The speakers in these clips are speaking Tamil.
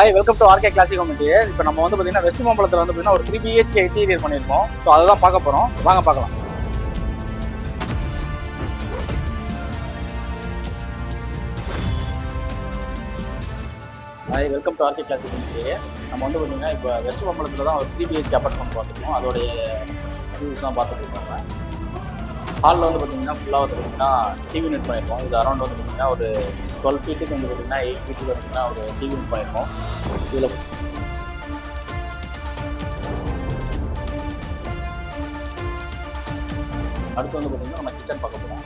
Hi, welcome to RK classic committee. இப்போ நம்ம வந்து பார்த்தீங்கன்னா வெஸ்ட் மாம்பலத்தில் வந்து பார்த்தீங்கன்னா ஒரு 3 BHK இன்டீரியர் பண்ணியிருக்கோம். ஸோ அதை தான் பார்க்க போகிறோம். வாங்க பார்க்கலாம். Hi, welcome to RK classic committee. நம்ம வந்து பார்த்தீங்கன்னா இப்போ வெஸ்ட் மாம்பலத்தில் தான் ஒரு 3 BHK அப்பார்ட்மெண்ட் பார்த்துருக்கோம். அதோடைய வியூஸ்லாம் பார்த்துட்டு இருக்கோம். ஹாலில் வந்து பார்த்தீங்கன்னா ஃபுல்லாக வந்து பார்த்தீங்கன்னா டிவி யூனிட் பண்ணியிருக்கோம். இது அரௌண்ட் வந்து பார்த்தீங்கன்னா ஒரு 12 ஃபீட்டுக்கு வந்து பார்த்தீங்கன்னா 8 ஃபீட்டுக்கு பார்த்தீங்கன்னா ஒரு டிவி யூனிட் பண்ணியிருக்கோம். இதில் அடுத்து வந்து பார்த்தீங்கன்னா நம்ம கிச்சன் பார்க்க போகிறோம்.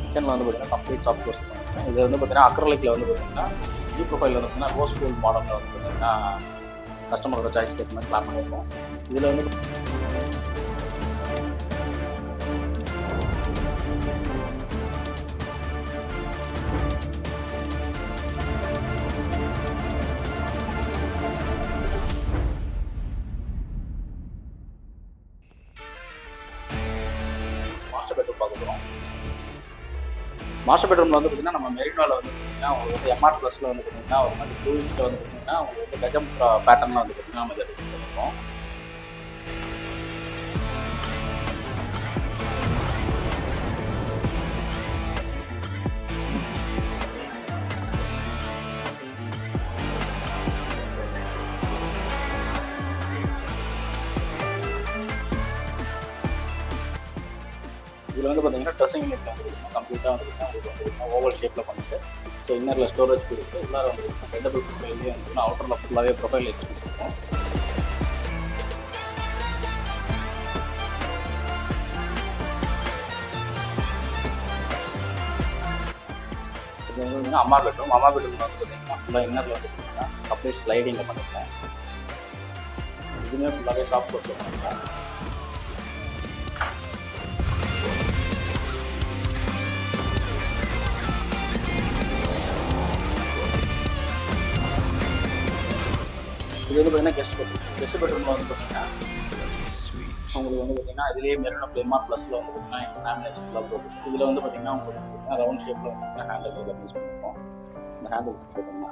கிச்சனில் வந்து பார்த்தீங்கன்னா கம்ப்ளீட் சாஃப்ட் க்ளோஸ் பண்ணியிருக்கோம். இது வந்து பார்த்தீங்கன்னா அக்ரலிக்கில் வந்து பார்த்தீங்கன்னா ஜி ப்ரொஃபைல் வந்து பார்த்தீங்கன்னா ரோஸ் கோல்ட் மாடலில் வந்து பார்த்தீங்கன்னா கஸ்டமரோட சாய்ஸ் கேட்க மாதிரி பிளான் பண்ணியிருக்கோம். இதில் வந்து மாஸ்டர் பெட்ரூம் பார்க்க போகிறோம். மாஸ்டர் பெட்ரூமில் வந்து பார்த்தீங்கன்னா நம்ம மெரினோவில் வந்து பார்த்தீங்கன்னா உங்களுக்கு வந்து MR ப்ளஸில் வந்து பார்த்தீங்கன்னா ஒரு மாதிரி ப்ளூயிஷில் வந்து பார்த்தீங்கன்னா உங்களுக்கு வந்து கஜம் பேட்டர்னில் வந்து பார்த்தீங்கன்னா நம்ம இதை டிசைன் பண்ணியிருக்கோம். இதில் வந்து பார்த்தீங்கன்னா ட்ரெஸ்ஸிங் யூனிட் வந்து கம்ப்ளீட்டாக வந்து உங்களுக்கு வந்து ஓவல் ஷேப்பில் பண்ணிட்டு ஸோ இன்னரில் ஸ்டோரேஜ் கொடுத்து உள்ளார வந்து பெண்டபிள் ப்ரொஃபைல்லேயே வந்து அவுட்டரில் ஃபுல்லாகவே ப்ரொஃபைல் வச்சு கொடுத்துருக்கோம். இது வந்து பார்த்தீங்கன்னா அம்மா பெட்ரூம் வந்து பார்த்தீங்கன்னா ஃபுல்லாக இன்னரில் வந்து பார்த்தீங்கன்னா அப்படியே ஸ்லைடிங்கில் பண்ணியிருக்கேன். இதுவுமே ஃபுல்லாகவே சாஃப்ட் ஒர்க் பண்ணியிருக்கேன். இது வந்து பார்த்தீங்கன்னா கெஸ்ட் பெட்ரூமில் வந்து பார்த்தீங்கன்னா உங்களுக்கு வந்து பார்த்தீங்கன்னா இதுலேயே மெரினோ MR ப்ளஸில் வந்து பார்த்தீங்கன்னா ஹேண்டில்ஸ் ஃபுல்லாக போகும். இதில் வந்து பார்த்தீங்கன்னா உங்களுக்கு பார்த்தீங்கன்னா ரவுண்ட் ஷேப்பில் வந்து பார்த்தீங்கன்னா ஹேண்டில்ஸ் எல்லாம் யூஸ் பண்ணியிருக்கோம். இந்த ஹேண்டில்ஸ் பார்த்தீங்கன்னா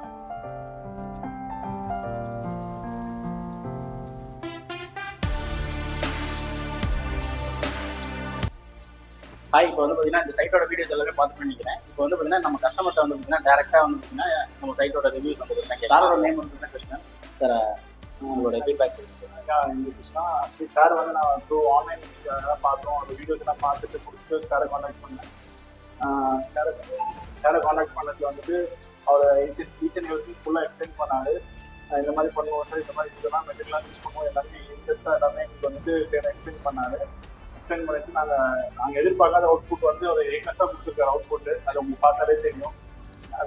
ஹாய், இப்போ வந்து பார்த்தீங்கன்னா இந்த சைட்டோட வீடியோஸ் எல்லாமே பார்த்து நினைக்கிறேன். இப்போ வந்து பார்த்தீங்கன்னா நம்ம கஸ்டமர்கிட்ட வந்து பார்த்தீங்கன்னா டேரெக்டாக வந்து பார்த்தீங்கன்னா நம்ம சைட்டோட ரிவ்யூஸ் வந்து பார்த்தீங்கன்னா சாரோட நேம் வந்து பார்த்தீங்கன்னா கிருஷ்ணன் சார். உங்களோட ஃபீட்பேக் சொல்லுங்கள். இந்த கிருஷ்ணா ஆக்சுவலி சார் வந்து நான் த்ரூ ஆன்லைன் பார்த்தோம். அந்த வீடியோஸ் எல்லாம் பார்த்துட்டு பிடிச்சிட்டு சாரை காண்டாக்ட் பண்ணேன். சாரை காண்டாக்ட் பண்ணதுல வந்துட்டு அவர் ஈச் அண்ட் எவ்ரி ஃபுல்லாக எக்ஸ்பிளைன் பண்ணாரு. இந்த மாதிரி பண்ணுவோம் சார், இந்த மாதிரி இதெல்லாம் மெட்டீரியல்லாம் யூஸ் பண்ணுவோம், எல்லாமே இன்டெப்த்தாக எல்லாமே எங்களுக்கு வந்துட்டு எக்ஸ்பிளைன் பண்ணாரு. எக்ஸ்பிளைன் பண்ணிட்டு நாங்கள் எதிர்பார்க்காத அவுட்புட் வந்து ஒரு ஏக்னஸாக கொடுத்துருக்காரு அவுட்புட். அது உங்களுக்கு பார்த்தாலே தெரியும்.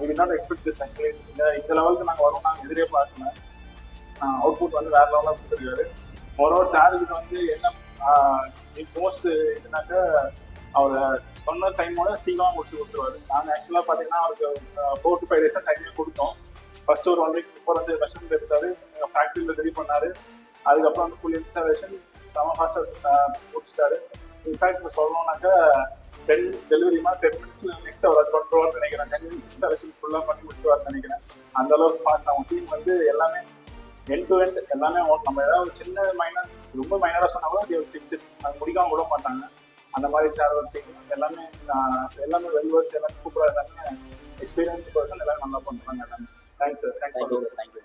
We did not expect this actually. இந்த லெவலுக்கு நாங்கள் வரோம் நாங்கள் எதிரே பார்க்கல. அவுட்புட் வந்து வேற லெவலாக கொடுத்துருக்காரு. மோரோவர் சாருக்கு வந்து என்ன மோஸ்ட் இதுனாக்க அவர் சொன்ன டைமோட சீக்கிரமாக முடிச்சு கொடுத்துருவாரு. நாங்கள் ஆக்சுவலாக பார்த்தீங்கன்னா அவருக்கு 4 to 5 days டைமே கொடுத்தோம். ஃபர்ஸ்ட் ஒரு 1 week பிஃபோர் வந்து மெஷர்மெண்ட் எடுத்தாரு, ஃபேக்ட்ரியில் ரெடி பண்ணாரு. அதுக்கப்புறம் வந்து ஃபுல் இன்ஸ்டாலேஷன் செம ஃபாஸ்ட்டாக முடிச்சிட்டாரு. இன்ஃபேக்ட் இப்போ சொல்லணும்னாக்கா 10 minutes டெலிவரிமா 10 minutes நெக்ஸ்ட் அவர் பண்ணுவார்னு நினைக்கிறேன். 10 minutes இன்ஸ்டாலேஷன் ஃபுல்லாக பண்ணி முடிச்சுவார்னு நினைக்கிறேன். அந்த அளவுக்கு ஃபாஸ்ட். அவங்க டீம் வந்து எல்லாமே எண்ட் டு எண்ட் எல்லாமே நம்ம ஏதாவது ஒரு சின்ன மைனர் ரொம்ப மைனராக சொன்னா கூட ஃபிக்ஸ்ட் அது முடிக்காம விட மாட்டாங்க. அந்த மாதிரி சார் டீம் எல்லாமே வெல் வர்ஸ் எல்லாமே சூப்பராக எல்லாமே எக்ஸ்பீரியன்ஸ்டு பர்சன் எல்லாமே நல்லா பண்ணுறாங்க எல்லாமே. Thanks sir. Thank you sir. Thank you.